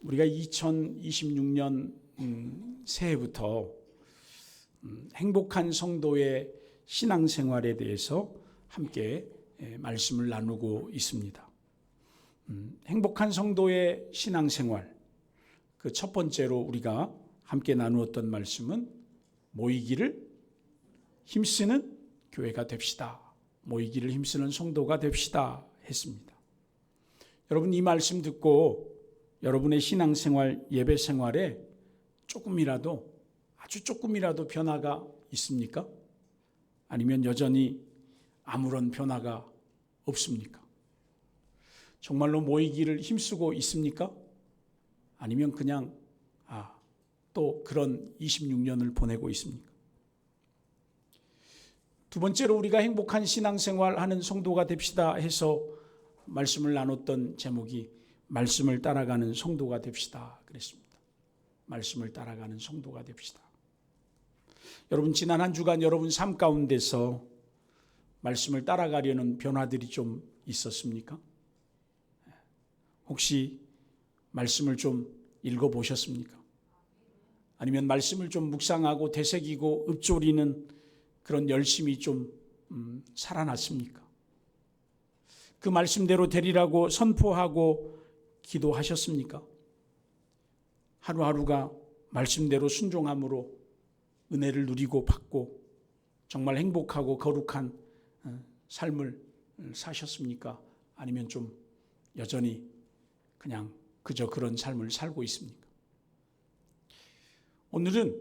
우리가 2026년 새해부터 행복한 성도의 신앙생활에 대해서 함께 말씀을 나누고 있습니다. 행복한 성도의 신앙생활, 그 첫 번째로 우리가 함께 나누었던 말씀은 모이기를 힘쓰는 교회가 됩시다. 모이기를 힘쓰는 성도가 됩시다 했습니다. 여러분, 이 말씀 듣고 여러분의 신앙생활, 예배생활에 아주 조금이라도 변화가 있습니까? 아니면 여전히 아무런 변화가 없습니까? 정말로 모이기를 힘쓰고 있습니까? 아니면 그냥 또 그런 26년을 보내고 있습니까? 두 번째로 우리가 행복한 신앙생활 하는 성도가 됩시다 해서 말씀을 나눴던 제목이 말씀을 따라가는 성도가 됩시다 그랬습니다. 말씀을 따라가는 성도가 됩시다. 여러분, 지난 한 주간 여러분 삶 가운데서 말씀을 따라가려는 변화들이 좀 있었습니까? 혹시 말씀을 좀 읽어보셨습니까? 아니면 말씀을 좀 묵상하고 되새기고 읊조리는 그런 열심이 좀 살아났습니까? 그 말씀대로 되리라고 선포하고 기도하셨습니까? 하루하루가 말씀대로 순종함으로 은혜를 누리고 받고 정말 행복하고 거룩한 삶을 사셨습니까? 아니면 좀 여전히 그냥 그저 그런 삶을 살고 있습니까? 오늘은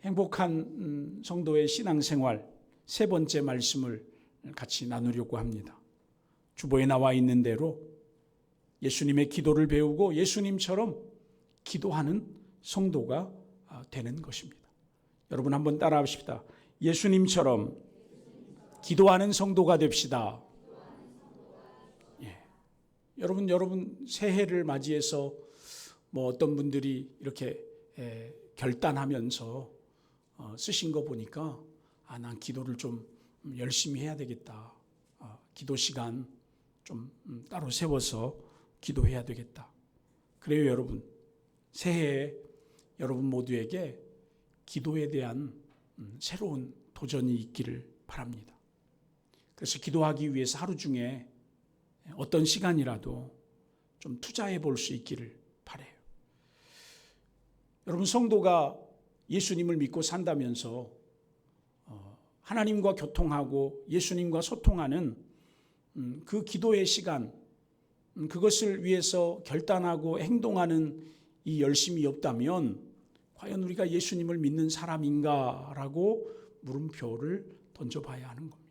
행복한 성도의 신앙생활 세 번째 말씀을 같이 나누려고 합니다. 주보에 나와 있는 대로 예수님의 기도를 배우고 예수님처럼 기도하는 성도가 되는 것입니다. 여러분, 한번 따라합시다. 예수님처럼 기도하는 성도가 됩시다. 여러분 새해를 맞이해서 어떤 분들이 이렇게 결단하면서 쓰신 거 보니까 난 기도를 좀 열심히 해야 되겠다. 기도 시간 좀 따로 세워서 기도해야 되겠다. 그래요, 여러분. 새해에 여러분 모두에게 기도에 대한 새로운 도전이 있기를 바랍니다. 그래서 기도하기 위해서 하루 중에 어떤 시간이라도 좀 투자해 볼 수 있기를 바라요. 여러분, 성도가 예수님을 믿고 산다면서 하나님과 교통하고 예수님과 소통하는 그 기도의 시간, 그것을 위해서 결단하고 행동하는 이 열심이 없다면 과연 우리가 예수님을 믿는 사람인가라고 물음표를 던져봐야 하는 겁니다.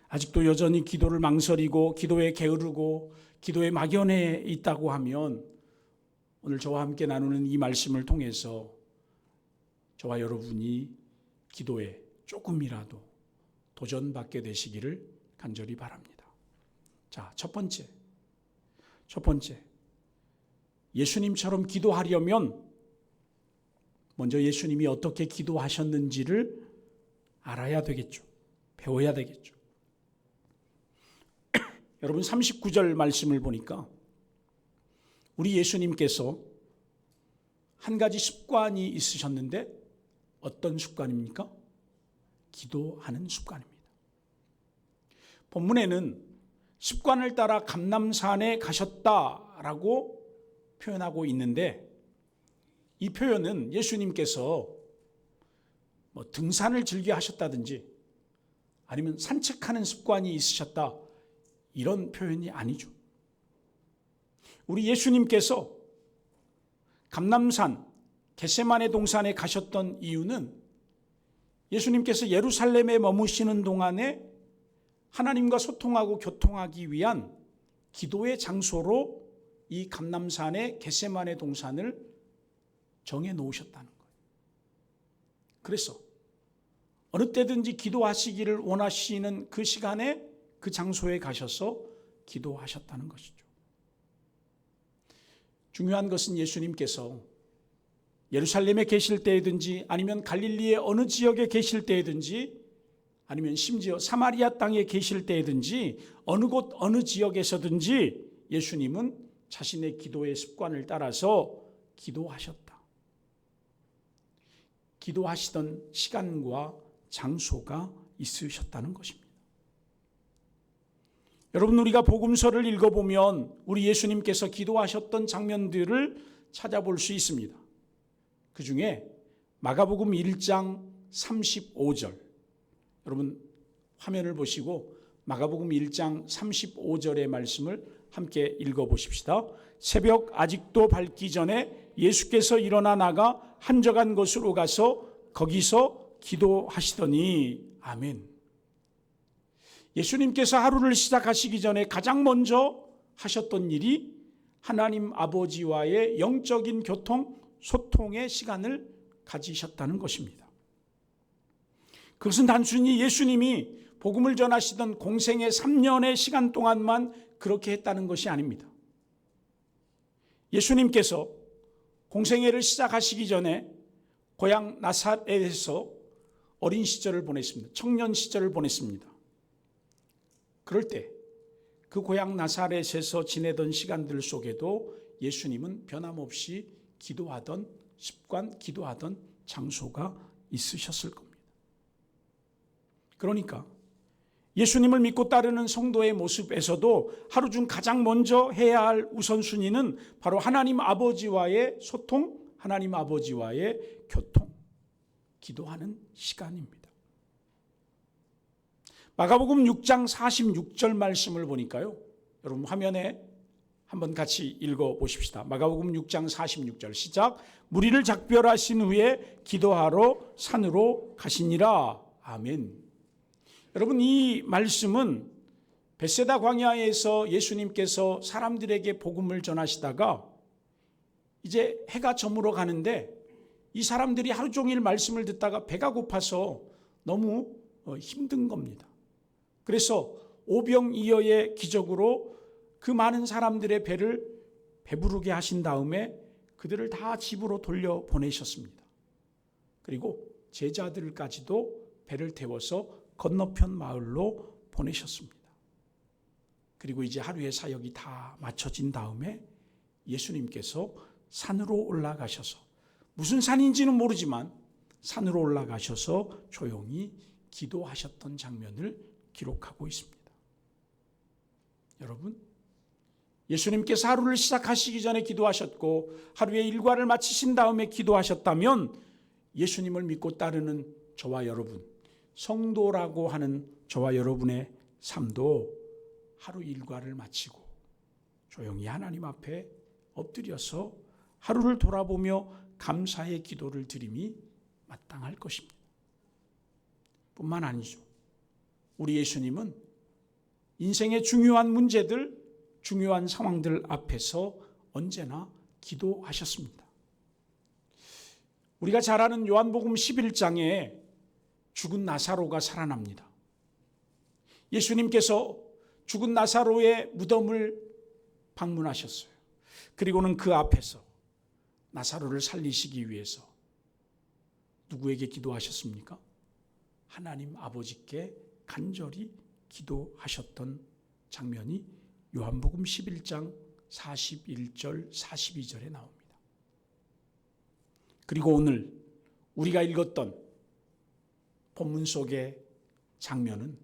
아직도 여전히 기도를 망설이고 기도에 게으르고 기도에 막연해 있다고 하면 오늘 저와 함께 나누는 이 말씀을 통해서 저와 여러분이 기도에 조금이라도 도전받게 되시기를 간절히 바랍니다. 자, 첫 번째. 예수님처럼 기도하려면 먼저 예수님이 어떻게 기도하셨는지를 알아야 되겠죠. 배워야 되겠죠. 여러분, 39절 말씀을 보니까 우리 예수님께서 한 가지 습관이 있으셨는데 어떤 습관입니까? 기도하는 습관입니다. 본문에는 습관을 따라 감람산에 가셨다라고 표현하고 있는데 이 표현은 예수님께서 등산을 즐겨 하셨다든지 아니면 산책하는 습관이 있으셨다, 이런 표현이 아니죠. 우리 예수님께서 감람산 겟세마네 동산에 가셨던 이유는 예수님께서 예루살렘에 머무시는 동안에 하나님과 소통하고 교통하기 위한 기도의 장소로 이 감람산의 겟세마네 동산을 정해 놓으셨다는 거예요. 그래서 어느 때든지 기도하시기를 원하시는 그 시간에 그 장소에 가셔서 기도하셨다는 것이죠. 중요한 것은 예수님께서 예루살렘에 계실 때이든지 아니면 갈릴리의 어느 지역에 계실 때이든지 아니면 심지어 사마리아 땅에 계실 때이든지 어느 곳 어느 지역에서든지 예수님은 자신의 기도의 습관을 따라서 기도하셨다. 기도하시던 시간과 장소가 있으셨다는 것입니다. 여러분, 우리가 복음서를 읽어보면 우리 예수님께서 기도하셨던 장면들을 찾아볼 수 있습니다. 그 중에 마가복음 1장 35절, 여러분 화면을 보시고 마가복음 1장 35절의 말씀을 함께 읽어보십시다. 새벽 아직도 밝기 전에 예수께서 일어나 나가 한적한 곳으로 가서 거기서 기도하시더니. 아멘. 예수님께서 하루를 시작하시기 전에 가장 먼저 하셨던 일이 하나님 아버지와의 영적인 소통의 시간을 가지셨다는 것입니다. 그것은 단순히 예수님이 복음을 전하시던 공생의 3년의 시간 동안만 그렇게 했다는 것이 아닙니다. 예수님께서 공생애를 시작하시기 전에 고향 나사렛에서 어린 시절을 보냈습니다. 청년 시절을 보냈습니다. 그럴 때 그 고향 나사렛에서 지내던 시간들 속에도 예수님은 변함없이 기도하던 습관, 기도하던 장소가 있으셨을 겁니다. 그러니까 예수님을 믿고 따르는 성도의 모습에서도 하루 중 가장 먼저 해야 할 우선순위는 바로 하나님 아버지와의 소통, 하나님 아버지와의 교통, 기도하는 시간입니다. 마가복음 6장 46절 말씀을 보니까요, 여러분 화면에 한번 같이 읽어보십시다. 마가복음 6장 46절 시작. 무리를 작별하신 후에 기도하러 산으로 가시니라. 아멘. 여러분, 이 말씀은 벳세다 광야에서 예수님께서 사람들에게 복음을 전하시다가 이제 해가 저물어 가는데 이 사람들이 하루 종일 말씀을 듣다가 배가 고파서 너무 힘든 겁니다. 그래서 오병이어의 기적으로 그 많은 사람들의 배를 배부르게 하신 다음에 그들을 다 집으로 돌려보내셨습니다. 그리고 제자들까지도 배를 태워서 건너편 마을로 보내셨습니다. 그리고 이제 하루의 사역이 다 마쳐진 다음에 예수님께서 산으로 올라가셔서, 무슨 산인지는 모르지만 산으로 올라가셔서 조용히 기도하셨던 장면을 기록하고 있습니다. 여러분, 예수님께서 하루를 시작하시기 전에 기도하셨고 하루의 일과를 마치신 다음에 기도하셨다면 예수님을 믿고 따르는 저와 여러분, 성도라고 하는 저와 여러분의 삶도 하루 일과를 마치고 조용히 하나님 앞에 엎드려서 하루를 돌아보며 감사의 기도를 드림이 마땅할 것입니다. 뿐만 아니죠. 우리 예수님은 인생의 중요한 문제들, 중요한 상황들 앞에서 언제나 기도하셨습니다. 우리가 잘 아는 요한복음 11장에 죽은 나사로가 살아납니다. 예수님께서 죽은 나사로의 무덤을 방문하셨어요. 그리고는 그 앞에서 나사로를 살리시기 위해서 누구에게 기도하셨습니까? 하나님 아버지께 간절히 기도하셨던 장면이 요한복음 11장 41절 42절에 나옵니다. 그리고 오늘 우리가 읽었던 본문 속의 장면은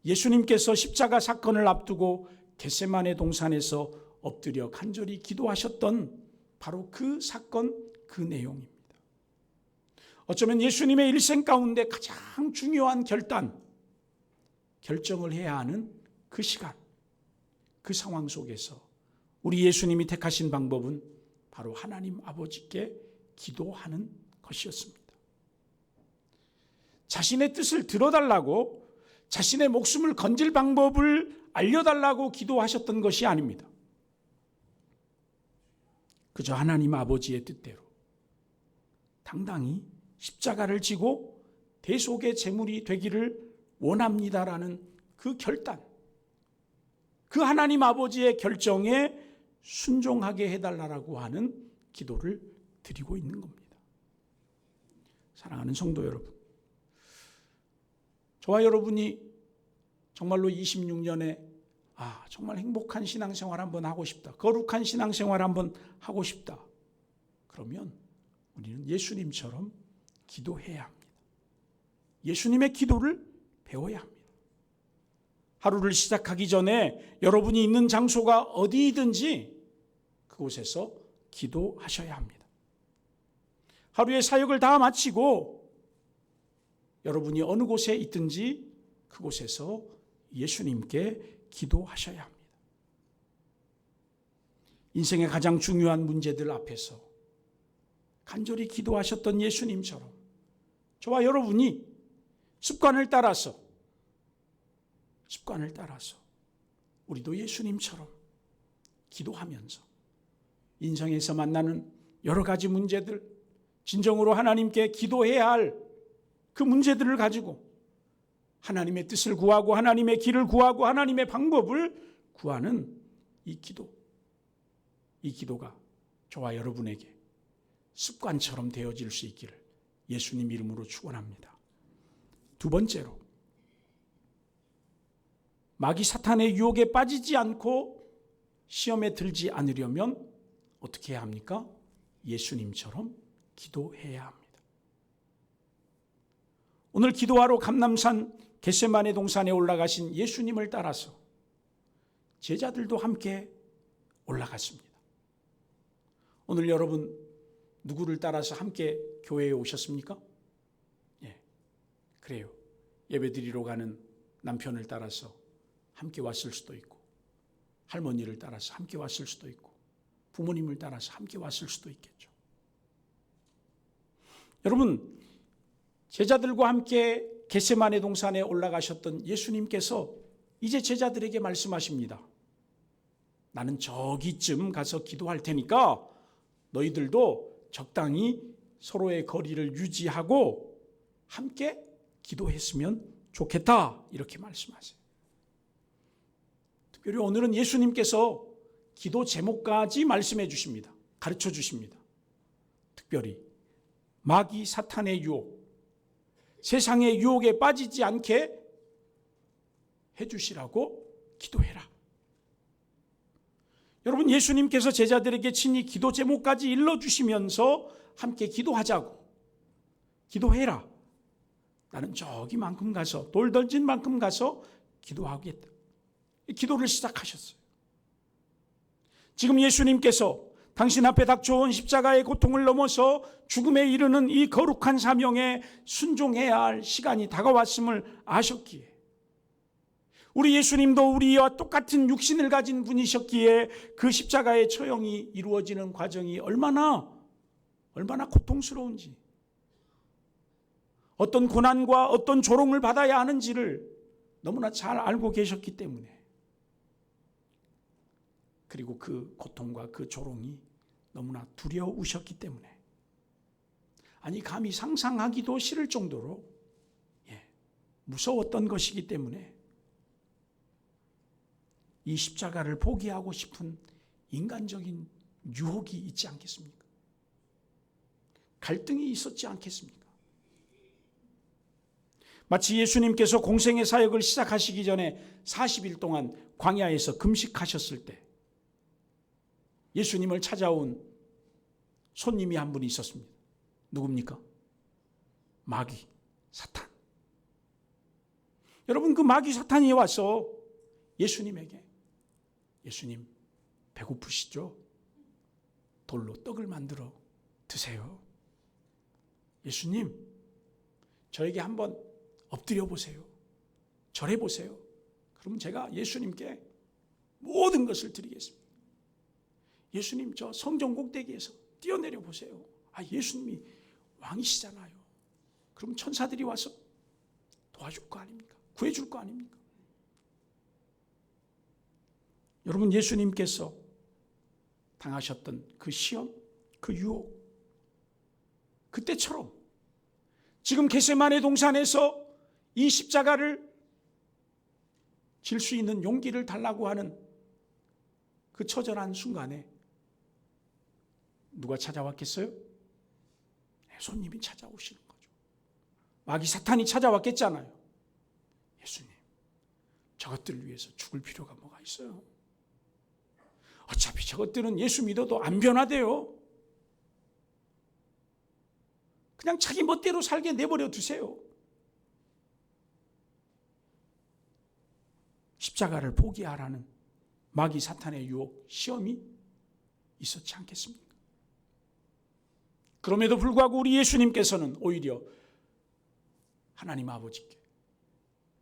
예수님께서 십자가 사건을 앞두고 겟세마네 동산에서 엎드려 간절히 기도하셨던 바로 그 사건, 그 내용입니다. 어쩌면 예수님의 일생 가운데 가장 중요한 결정을 해야 하는 그 시간, 그 상황 속에서 우리 예수님이 택하신 방법은 바로 하나님 아버지께 기도하는 것이었습니다. 자신의 뜻을 들어달라고, 자신의 목숨을 건질 방법을 알려달라고 기도하셨던 것이 아닙니다. 그저 하나님 아버지의 뜻대로 당당히 십자가를 지고 대속의 제물이 되기를 원합니다라는 그 결단, 그 하나님 아버지의 결정에 순종하게 해달라고 하는 기도를 드리고 있는 겁니다. 사랑하는 성도 여러분, 저와 여러분이 정말로 26년의 정말 행복한 신앙생활 한번 하고 싶다. 거룩한 신앙생활 한번 하고 싶다. 그러면 우리는 예수님처럼 기도해야 합니다. 예수님의 기도를 배워야 합니다. 하루를 시작하기 전에 여러분이 있는 장소가 어디이든지 그곳에서 기도하셔야 합니다. 하루의 사역을 다 마치고 여러분이 어느 곳에 있든지 그곳에서 예수님께 기도하셔야 합니다. 인생의 가장 중요한 문제들 앞에서 간절히 기도하셨던 예수님처럼 저와 여러분이 습관을 따라서 우리도 예수님처럼 기도하면서 인생에서 만나는 여러 가지 문제들, 진정으로 하나님께 기도해야 할 그 문제들을 가지고 하나님의 뜻을 구하고 하나님의 길을 구하고 하나님의 방법을 구하는 이 기도가 저와 여러분에게 습관처럼 되어질 수 있기를 예수님 이름으로 축원합니다. 두 번째로, 마귀 사탄의 유혹에 빠지지 않고 시험에 들지 않으려면 어떻게 해야 합니까? 예수님처럼 기도해야 합니다. 오늘 기도하러 감람산 겟세마네 동산에 올라가신 예수님을 따라서 제자들도 함께 올라갔습니다. 오늘 여러분 누구를 따라서 함께 교회에 오셨습니까? 그래요. 예배드리러 가는 남편을 따라서 함께 왔을 수도 있고, 할머니를 따라서 함께 왔을 수도 있고, 부모님을 따라서 함께 왔을 수도 있겠죠. 여러분, 제자들과 함께 겟세마네 동산에 올라가셨던 예수님께서 이제 제자들에게 말씀하십니다. 나는 저기쯤 가서 기도할 테니까 너희들도 적당히 서로의 거리를 유지하고 함께 기도했으면 좋겠다, 이렇게 말씀하세요. 특별히 오늘은 예수님께서 기도 제목까지 말씀해 주십니다. 가르쳐 주십니다. 특별히 마귀 사탄의 유혹, 세상의 유혹에 빠지지 않게 해주시라고 기도해라. 여러분, 예수님께서 제자들에게 친히 기도 제목까지 일러주시면서 함께 기도하자고, 기도해라. 나는 저기만큼 가서, 돌 던진 만큼 가서 기도하겠다. 기도를 시작하셨어요. 지금 예수님께서 당신 앞에 닥쳐온 십자가의 고통을 넘어서 죽음에 이르는 이 거룩한 사명에 순종해야 할 시간이 다가왔음을 아셨기에, 우리 예수님도 우리와 똑같은 육신을 가진 분이셨기에 그 십자가의 처형이 이루어지는 과정이 얼마나 고통스러운지, 어떤 고난과 어떤 조롱을 받아야 하는지를 너무나 잘 알고 계셨기 때문에, 그리고 그 고통과 그 조롱이 너무나 두려우셨기 때문에, 감히 상상하기도 싫을 정도로 무서웠던 것이기 때문에 이 십자가를 포기하고 싶은 인간적인 유혹이 있지 않겠습니까? 갈등이 있었지 않겠습니까? 마치 예수님께서 공생의 사역을 시작하시기 전에 40일 동안 광야에서 금식하셨을 때 예수님을 찾아온 손님이 한 분이 있었습니다. 누굽니까? 마귀, 사탄. 여러분, 그 마귀 사탄이 와서 예수님에게, 예수님 배고프시죠? 돌로 떡을 만들어 드세요. 예수님, 저에게 한번 엎드려 보세요. 절해 보세요. 그러면 제가 예수님께 모든 것을 드리겠습니다. 예수님, 저 성전 꼭대기에서 뛰어내려 보세요. 예수님이 왕이시잖아요. 그럼 천사들이 와서 도와줄 거 아닙니까? 구해줄 거 아닙니까? 여러분, 예수님께서 당하셨던 그 시험, 그 유혹, 그때처럼 지금 겟세마네 동산에서 이 십자가를 질 수 있는 용기를 달라고 하는 그 처절한 순간에 누가 찾아왔겠어요? 손님이 찾아오시는 거죠. 마귀 사탄이 찾아왔겠잖아요. 예수님, 저것들을 위해서 죽을 필요가 뭐가 있습니까? 있어요. 어차피 저것들은 예수 믿어도 안 변화돼요. 그냥 자기 멋대로 살게 내버려 두세요. 십자가를 포기하라는 마귀 사탄의 유혹, 시험이 있었지 않겠습니까? 그럼에도 불구하고 우리 예수님께서는 오히려 하나님 아버지께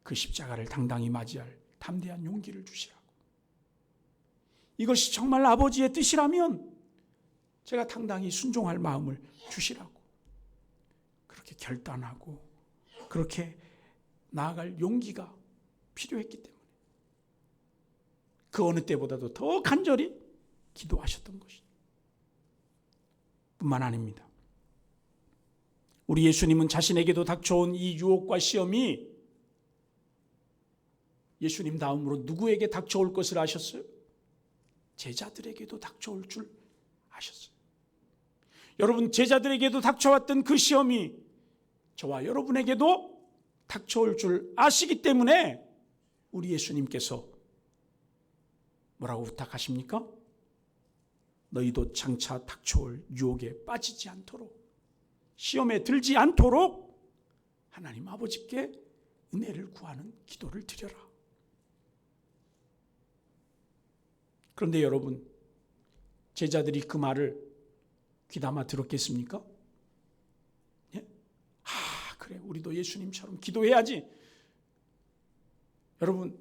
그 십자가를 당당히 맞이할 담대한 용기를 주시라고. 이것이 정말 아버지의 뜻이라면 제가 당당히 순종할 마음을 주시라고. 그렇게 결단하고 그렇게 나아갈 용기가 필요했기 때문에 그 어느 때보다도 더 간절히 기도하셨던 것이죠. 뿐만 아닙니다. 우리 예수님은 자신에게도 닥쳐온 이 유혹과 시험이 예수님 다음으로 누구에게 닥쳐올 것을 아셨어요? 제자들에게도 닥쳐올 줄 아셨어요. 여러분, 제자들에게도 닥쳐왔던 그 시험이 저와 여러분에게도 닥쳐올 줄 아시기 때문에 우리 예수님께서 뭐라고 부탁하십니까? 너희도 장차 닥쳐올 유혹에 빠지지 않도록, 시험에 들지 않도록 하나님 아버지께 은혜를 구하는 기도를 드려라. 그런데 여러분, 제자들이 그 말을 귀담아 들었겠습니까? 예? 그래, 우리도 예수님처럼 기도해야지. 여러분,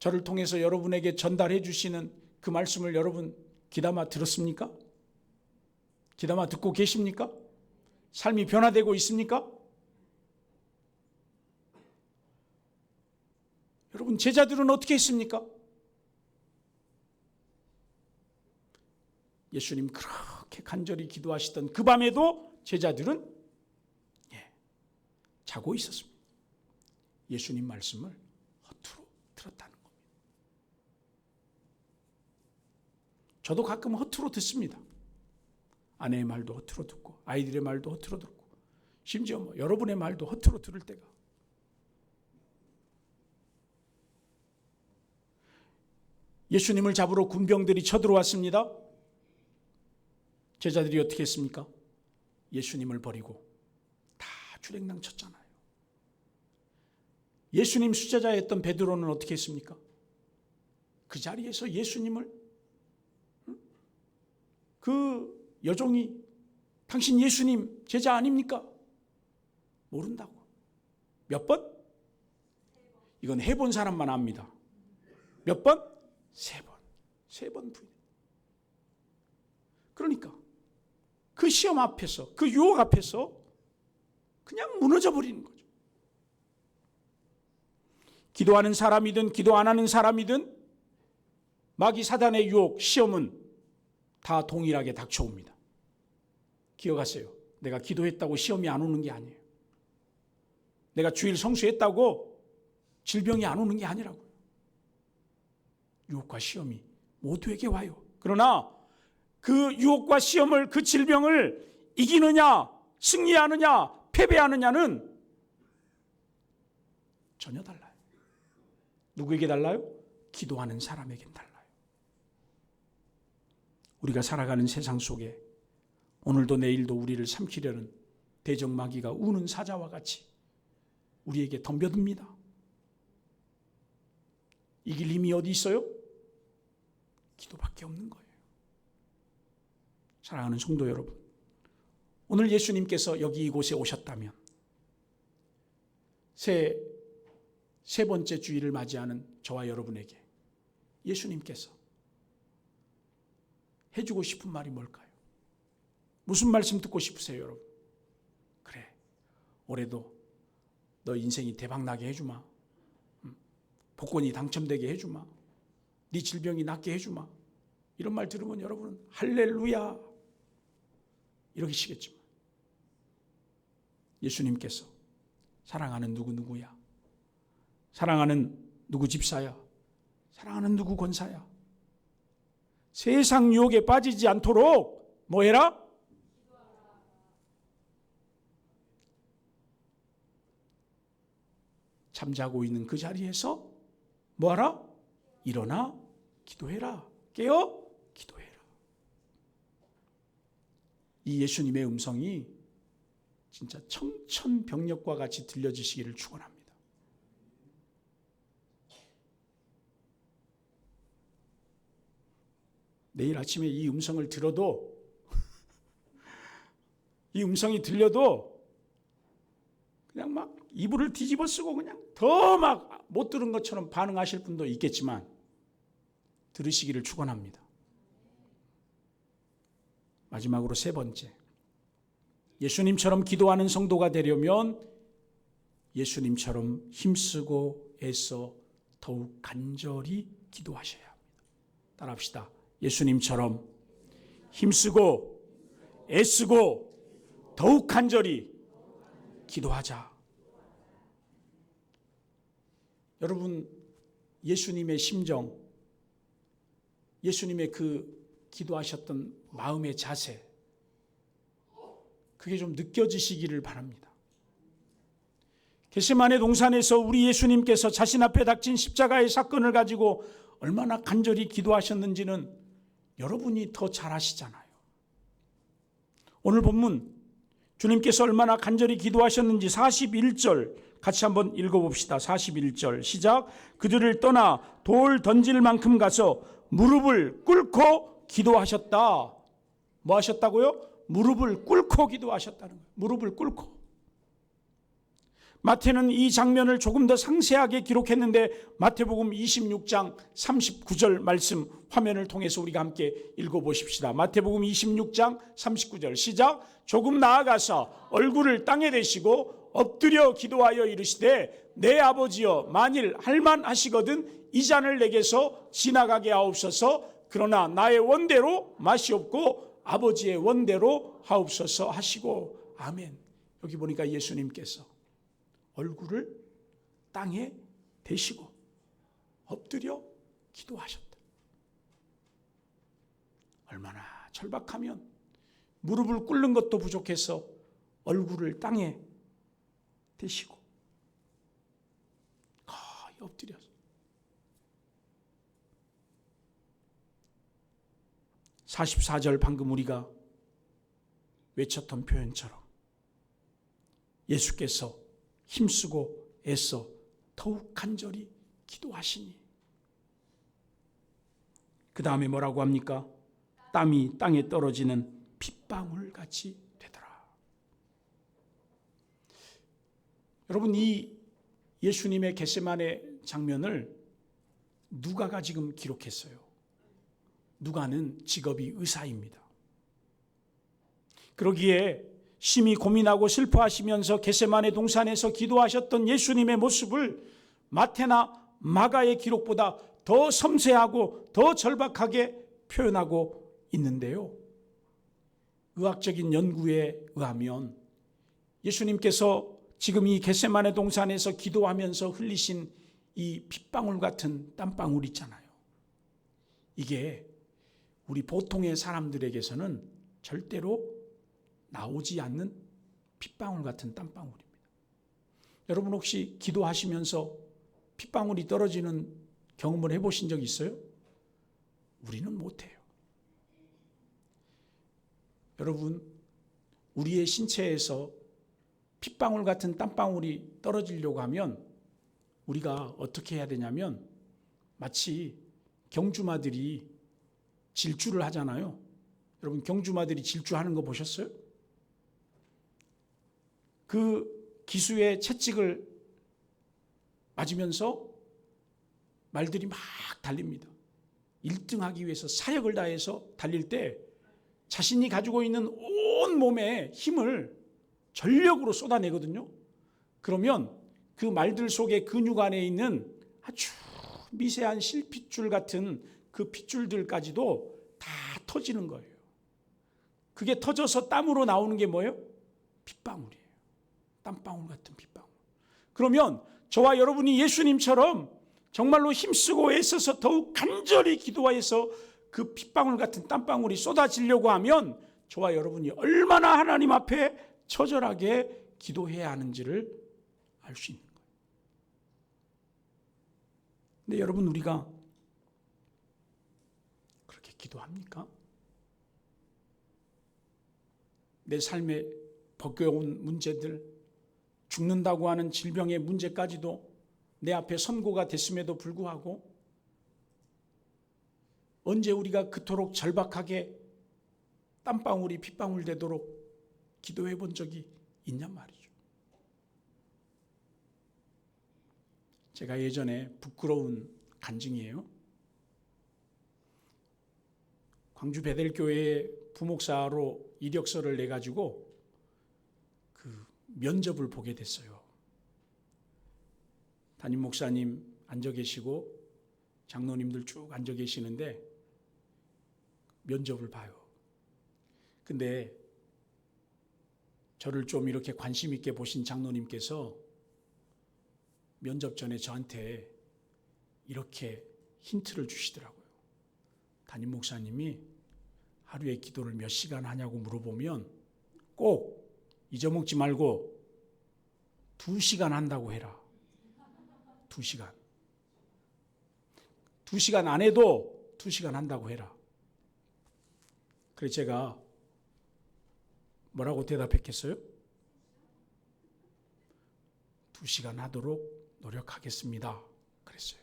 저를 통해서 여러분에게 전달해 주시는 그 말씀을 여러분 귀담아 들었습니까? 귀담아 듣고 계십니까? 삶이 변화되고 있습니까? 여러분, 제자들은 어떻게 했습니까? 예수님 그렇게 간절히 기도하시던 그 밤에도 제자들은 자고 있었습니다. 예수님 말씀을 허투루 들었다는 겁니다. 저도 가끔 허투루 듣습니다. 아내의 말도 허투루 듣고 아이들의 말도 허투루 듣고 심지어 여러분의 말도 허투루 들을 때가. 예수님을 잡으러 군병들이 쳐들어왔습니다. 제자들이 어떻게 했습니까? 예수님을 버리고 다 주랭랑 쳤잖아요. 예수님 수제자였던 베드로는 어떻게 했습니까? 그 자리에서 예수님을, 그 여종이 당신 예수님 제자 아닙니까? 모른다고. 몇 번? 이건 해본 사람만 압니다. 몇 번? 3번. 3번 부인. 그러니까 그 시험 앞에서, 그 유혹 앞에서 그냥 무너져 버리는 거죠. 기도하는 사람이든 기도 안 하는 사람이든 마귀 사단의 유혹, 시험은 다 동일하게 닥쳐옵니다. 기억하세요. 내가 기도했다고 시험이 안 오는 게 아니에요. 내가 주일 성수했다고 질병이 안 오는 게 아니라고요. 유혹과 시험이 모두에게 와요. 그러나 그 유혹과 시험을, 그 질병을 이기느냐, 승리하느냐, 패배하느냐는 전혀 달라요. 누구에게 달라요? 기도하는 사람에겐 달라요. 우리가 살아가는 세상 속에 오늘도 내일도 우리를 삼키려는 대적마귀가 우는 사자와 같이 우리에게 덤벼듭니다. 이길 힘이 어디 있어요? 기도밖에 없는 거예요. 사랑하는 성도 여러분, 오늘 예수님께서 여기 이곳에 오셨다면 세 번째 주일을 맞이하는 저와 여러분에게 예수님께서 해주고 싶은 말이 뭘까요? 무슨 말씀 듣고 싶으세요, 여러분? 그래, 올해도 너 인생이 대박나게 해주마. 복권이 당첨되게 해주마. 네 질병이 낫게 해주마. 이런 말 들으면 여러분은 할렐루야 이러시겠지만 예수님께서 사랑하는 누구누구야, 사랑하는 누구 집사야, 사랑하는 누구 권사야, 세상 유혹에 빠지지 않도록 뭐 해라? 잠자고 있는 그 자리에서 뭐 하라? 일어나 기도해라. 깨어 기도해라. 이 예수님의 음성이 진짜 청천벽력과 같이 들려지시기를 축원합니다. 내일 아침에 이 음성을 들어도 이 음성이 들려도 그냥 막 이불을 뒤집어 쓰고 그냥 더 막 못 들은 것처럼 반응하실 분도 있겠지만 들으시기를 축원합니다. 마지막으로 세 번째, 예수님처럼 기도하는 성도가 되려면 예수님처럼 힘쓰고 애써 더욱 간절히 기도하셔야 합니다. 따라합시다. 예수님처럼 힘쓰고 애쓰고 더욱 간절히 기도하자. 여러분, 예수님의 심정, 예수님의 그 기도하셨던 마음의 자세, 그게 좀 느껴지시기를 바랍니다. 겟세마네 동산에서 우리 예수님께서 자신 앞에 닥친 십자가의 사건을 가지고 얼마나 간절히 기도하셨는지는 여러분이 더 잘 아시잖아요. 오늘 본문 주님께서 얼마나 간절히 기도하셨는지 41절 같이 한번 읽어봅시다. 41절 시작. 그들을 떠나 돌 던질 만큼 가서 무릎을 꿇고 기도하셨다. 뭐 하셨다고요? 무릎을 꿇고 기도하셨다는 거예요. 무릎을 꿇고. 마태는 이 장면을 조금 더 상세하게 기록했는데 마태복음 26장 39절 말씀 화면을 통해서 우리가 함께 읽어보십시다. 마태복음 26장 39절 시작. 조금 나아가서 얼굴을 땅에 대시고 엎드려 기도하여 이르시되 내 아버지여 만일 할만하시거든 이 잔을 내게서 지나가게 하옵소서. 그러나 나의 원대로 마시옵고 아버지의 원대로 하옵소서 하시고 아멘. 여기 보니까 예수님께서 얼굴을 땅에 대시고 엎드려 기도하셨다. 얼마나 절박하면 무릎을 꿇는 것도 부족해서 얼굴을 땅에 대시고 거의 엎드려서 44절 방금 우리가 외쳤던 표현처럼 예수께서 힘쓰고 애써 더욱 간절히 기도하시니 그 다음에 뭐라고 합니까? 땀이 땅에 떨어지는 핏방울 같이 되더라. 여러분, 이 예수님의 겟세마네 장면을 누가가 지금 기록했어요. 누가는 직업이 의사입니다. 그러기에 심히 고민하고 슬퍼하시면서 겟세마네 동산에서 기도하셨던 예수님의 모습을 마태나 마가의 기록보다 더 섬세하고 더 절박하게 표현하고 있는데요. 의학적인 연구에 의하면 예수님께서 지금 이 겟세마네 동산에서 기도하면서 흘리신 이 핏방울 같은 땀방울 있잖아요. 이게 우리 보통의 사람들에게서는 절대로 나오지 않는 핏방울 같은 땀방울입니다. 여러분 혹시 기도하시면서 핏방울이 떨어지는 경험을 해보신 적 있어요? 우리는 못해요. 여러분, 우리의 신체에서 핏방울 같은 땀방울이 떨어지려고 하면 우리가 어떻게 해야 되냐면 마치 경주마들이 질주를 하잖아요. 여러분 경주마들이 질주하는 거 보셨어요? 그 기수의 채찍을 맞으면서 말들이 막 달립니다. 1등하기 위해서 사력을 다해서 달릴 때 자신이 가지고 있는 온 몸의 힘을 전력으로 쏟아내거든요. 그러면 그 말들 속에 근육 안에 있는 아주 미세한 실핏줄 같은 그 핏줄들까지도 다 터지는 거예요. 그게 터져서 땀으로 나오는 게 뭐예요? 핏방울이에요. 땀방울 같은 핏방울. 그러면 저와 여러분이 예수님처럼 정말로 힘쓰고 애써서 더욱 간절히 기도해서 그 핏방울 같은 땀방울이 쏟아지려고 하면 저와 여러분이 얼마나 하나님 앞에 처절하게 기도해야 하는지를 알 수 있는 거예요. 근데 여러분 우리가 기도합니까? 내 삶에 버거운 문제들, 죽는다고 하는 질병의 문제까지도 내 앞에 선고가 됐음에도 불구하고 언제 우리가 그토록 절박하게 땀방울이 핏방울 되도록 기도해 본 적이 있냔 말이죠. 제가 예전에 부끄러운 간증이에요. 광주 베델교회에 부목사로 이력서를 내가지고 그 면접을 보게 됐어요. 담임 목사님 앉아 계시고 장로님들 쭉 앉아 계시는데 면접을 봐요. 근데 저를 좀 이렇게 관심 있게 보신 장로님께서 면접 전에 저한테 이렇게 힌트를 주시더라고요. 담임 목사님이 하루에 기도를 몇 시간 하냐고 물어보면 꼭 잊어먹지 말고 2시간 한다고 해라. 2시간. 2시간 안 해도 2시간 한다고 해라. 그래서 제가 뭐라고 대답했겠어요? 2시간 하도록 노력하겠습니다. 그랬어요.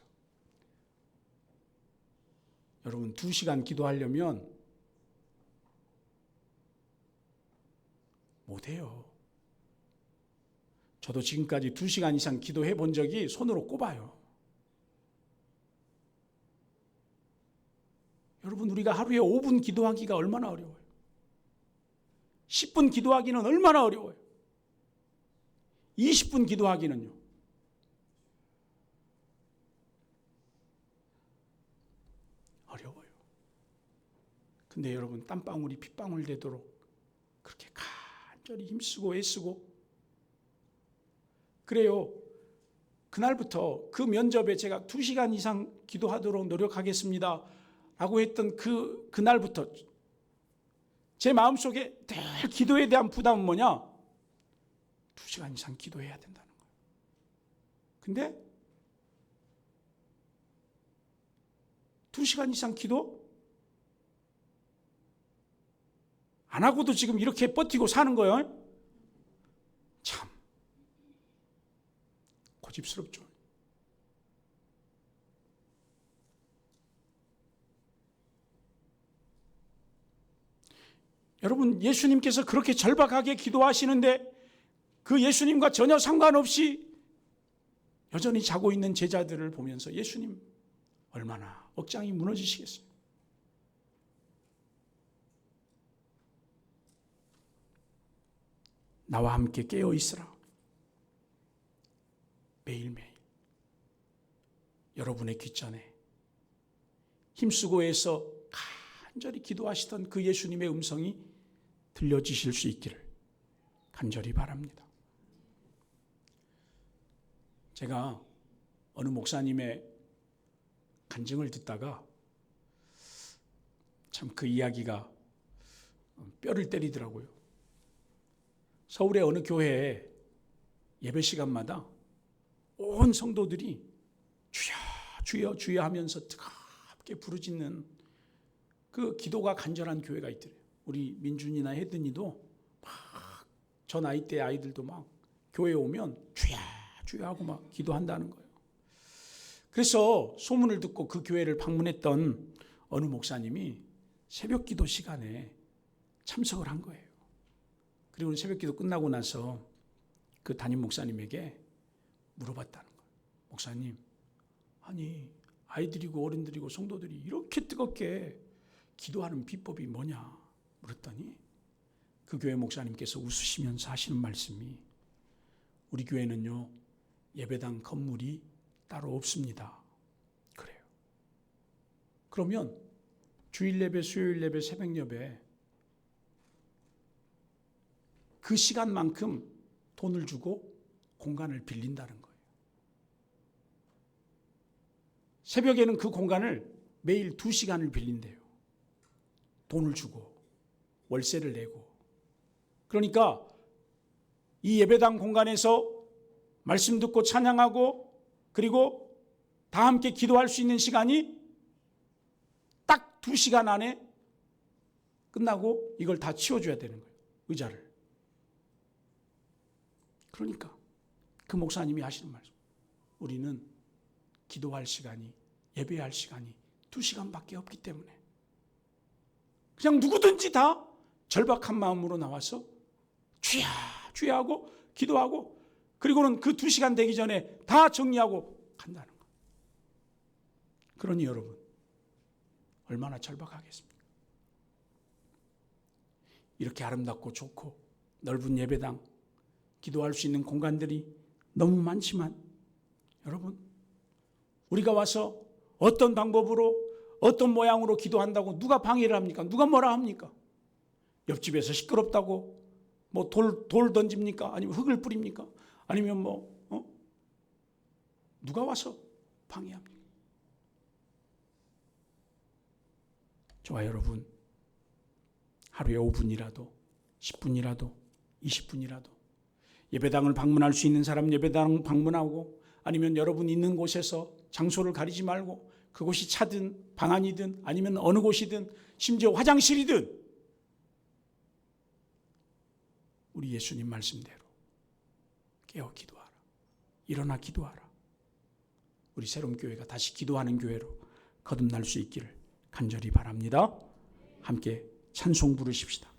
여러분, 2시간 기도하려면 못해요. 저도 지금까지 2시간 이상 기도해 본 적이 손으로 꼽아요. 여러분, 우리가 하루에 5분 기도하기가 얼마나 어려워요. 10분 기도하기는 얼마나 어려워요. 20분 기도하기는요. 어려워요. 근데 여러분, 땀방울이 핏방울 되도록 그렇게 간절히 힘쓰고 애쓰고 그래요. 그날부터 그 면접에 제가 2시간 이상 기도하도록 노력하겠습니다 라고 했던 그날부터 제 마음속에 늘 기도에 대한 부담은 뭐냐? 2시간 이상 기도해야 된다는 거예요. 근데 2시간 이상 기도 안 하고도 지금 이렇게 버티고 사는 거예요. 참 고집스럽죠. 여러분, 예수님께서 그렇게 절박하게 기도하시는데 그 예수님과 전혀 상관없이 여전히 자고 있는 제자들을 보면서 예수님 얼마나 억장이 무너지시겠어요. 나와 함께 깨어 있으라. 매일매일 여러분의 귓전에 힘쓰고 애써 간절히 기도하시던 그 예수님의 음성이 들려지실 수 있기를 간절히 바랍니다. 제가 어느 목사님의 간증을 듣다가 참 그 이야기가 뼈를 때리더라고요. 서울의 어느 교회에 예배 시간마다 온 성도들이 주여 주여 주여 하면서 뜨겁게 부르짖는 그 기도가 간절한 교회가 있더래요. 우리 민준이나 혜든이도 막 저 나이 때 아이들도 막 교회에 오면 주여 주여 하고 막 기도한다는 거예요. 그래서 소문을 듣고 그 교회를 방문했던 어느 목사님이 새벽 기도 시간에 참석을 한 거예요. 그리고 새벽 기도 끝나고 나서 그 담임 목사님에게 물어봤다는 거예요. 목사님, 아니 아이들이고 어른들이고 성도들이 이렇게 뜨겁게 기도하는 비법이 뭐냐 물었더니 그 교회 목사님께서 웃으시면서 하시는 말씀이 우리 교회는요 예배당 건물이 따로 없습니다. 그래요. 그러면 주일 예배, 수요일 예배, 새벽 예배 그 시간만큼 돈을 주고 공간을 빌린다는 거예요. 새벽에는 그 공간을 매일 2시간을 빌린대요. 돈을 주고 월세를 내고. 그러니까 이 예배당 공간에서 말씀 듣고 찬양하고 그리고 다 함께 기도할 수 있는 시간이 딱 2시간 안에 끝나고 이걸 다 치워줘야 되는 거예요. 의자를. 그러니까 그 목사님이 하시는 말씀. 우리는 기도할 시간이, 예배할 시간이 2시간밖에 없기 때문에 그냥 누구든지 다 절박한 마음으로 나와서 주야 주야 하고 기도하고 그리고는 그 2시간 되기 전에 다 정리하고 간다는 거. 그러니 여러분 얼마나 절박하겠습니까? 이렇게 아름답고 좋고 넓은 예배당, 기도할 수 있는 공간들이 너무 많지만 여러분 우리가 와서 어떤 방법으로 어떤 모양으로 기도한다고 누가 방해를 합니까? 누가 뭐라 합니까? 옆집에서 시끄럽다고 뭐 돌 던집니까? 아니면 흙을 뿌립니까? 아니면 누가 와서 방해합니까? 저와 여러분 하루에 5분이라도 10분이라도 20분이라도 예배당을 방문할 수 있는 사람 예배당 방문하고 아니면 여러분 있는 곳에서 장소를 가리지 말고 그곳이 차든 방 안이든 아니면 어느 곳이든 심지어 화장실이든 우리 예수님 말씀대로 깨어 기도하라. 일어나 기도하라. 우리 새롬교회가 다시 기도하는 교회로 거듭날 수 있기를 간절히 바랍니다. 함께 찬송 부르십시다.